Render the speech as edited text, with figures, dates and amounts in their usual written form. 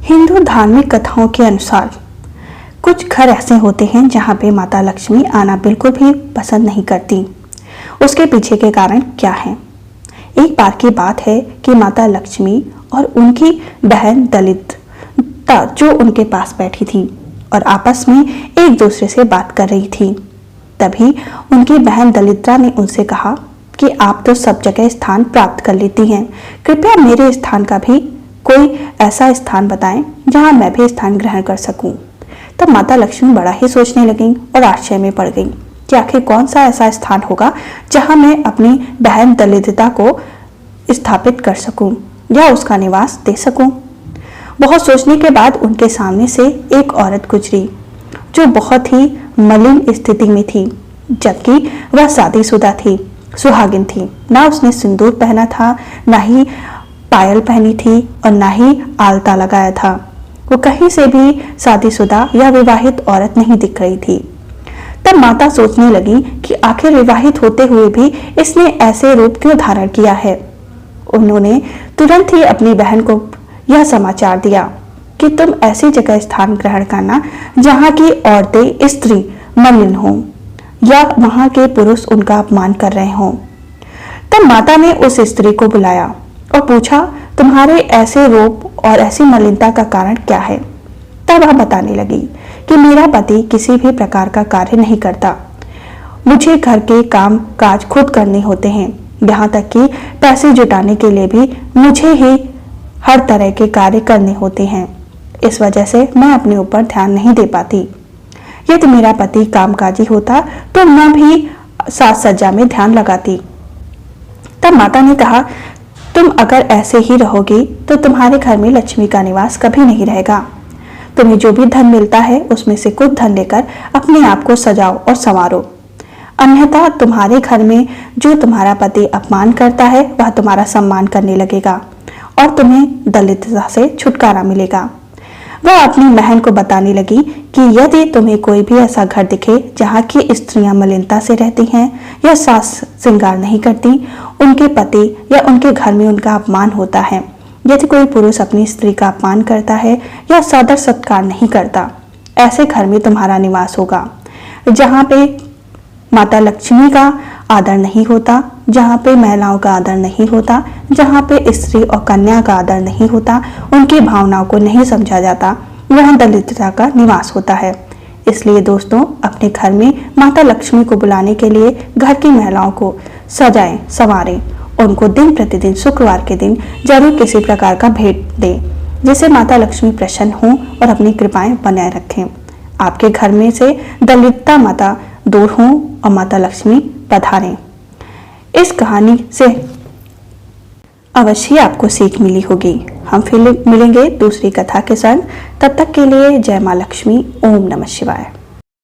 हिंदू धार्मिक कथाओं के अनुसार कुछ घर ऐसे होते हैं जहां पे माता लक्ष्मी आना बिल्कुल भी पसंद नहीं करती। उसके पीछे के कारण क्या है? एक बार की बात है कि माता लक्ष्मी और उनकी बहन दलिता जो उनके पास बैठी थी और आपस में एक दूसरे से बात कर रही थी। तभी उनकी बहन दलिता ने उनसे कहा कि आप तो सब जगह स्थान प्राप्त कर लेती हैं, कृपया मेरे स्थान का भी कोई ऐसा स्थान बताएं जहां मैं भी स्थान ग्रहण कर सकूं। तब माता लक्ष्मी बड़ा ही सोचने लगीं और आश्चर्य में पड़ गईं कि आखिर कौन सा ऐसा स्थान होगा जहां मैं अपनी बहन दलिता को स्थापित कर सकूं या उसका निवास दे सकूं। बहुत सोचने के बाद उनके सामने से एक औरत गुजरी जो बहुत ही मलिन स्थिति में थी, जबकि वह शादीशुदा थी, सुहागिन थी। ना उसने सिंदूर पहना था, ना ही पायल पहनी थी और ना ही आलता लगाया था। वो कहीं से भी शादीशुदा या विवाहित औरत नहीं दिख रही थी। तब माता सोचने लगी कि आखिर विवाहित होते हुए भी इसने ऐसे रूप क्यों धारण किया है। उन्होंने तुरंत ही अपनी बहन को यह समाचार दिया कि तुम ऐसी जगह स्थान ग्रहण करना जहाँ की औरतें स्त्री मलिन हों या वहां के पुरुष उनका अपमान कर रहे हों। तब माता ने उस स्त्री को बुलाया और पूछा, तुम्हारे ऐसे रूप और ऐसी मलिनता का कारण क्या है? तब वह बताने लगी कि मेरा पति किसी भी प्रकार का कार्य नहीं करता, मुझे घर के काम काज खुद करने होते हैं, यहाँ तक कि पैसे जुटाने के लिए भी मुझे ही हर तरह के कार्य करने होते हैं। इस वजह से मैं अपने ऊपर ध्यान नहीं दे पाती। यदि मेरा पति कामकाजी होता तो मैं भी साज सज्जा में ध्यान लगाती। तब माता ने कहा, तुम अगर ऐसे ही रहोगी तो तुम्हारे घर में लक्ष्मी का निवास कभी नहीं रहेगा। तुम्हें जो भी धन मिलता है उसमें से कुछ धन लेकर अपने आप को सजाओ और संवारो, अन्यथा तुम्हारे घर में जो तुम्हारा पति अपमान करता है वह तुम्हारा सम्मान करने लगेगा और तुम्हें दलितता से छुटकारा मिलेगा। वह अपनी बहन को बताने लगी कि यदि तुम्हें कोई भी ऐसा घर दिखे जहाँ की स्त्रियां मलिनता से रहती हैं या सास श्रृंगार नहीं करती, उनके पति या उनके घर में उनका अपमान होता है, यदि कोई पुरुष अपनी स्त्री का अपमान करता है या सादर सत्कार नहीं करता, ऐसे घर में तुम्हारा निवास होगा जहाँ पे माता लक्ष्मी का आदर नहीं होता, जहाँ पे महिलाओं का आदर नहीं होता, जहाँ पे स्त्री और कन्या का आदर नहीं होता, उनकी भावनाओं को नहीं समझा जाता, वह दलितता का निवास होता है। इसलिए दोस्तों, अपने घर में माता लक्ष्मी को बुलाने के लिए घर की महिलाओं को सजाएं, संवारें, उनको दिन प्रतिदिन शुक्रवार के दिन जरूर किसी प्रकार का भेंट दें, जिससे माता लक्ष्मी प्रसन्न हों और अपनी कृपाएं बनाए रखें। आपके घर में से दलितता माता दूर हों और माता लक्ष्मी पधारें। इस कहानी से अवश्य आपको सीख मिली होगी। हम फिर मिलेंगे दूसरी कथा के संग। तब तक के लिए जय मां लक्ष्मी। ओम नमः शिवाय।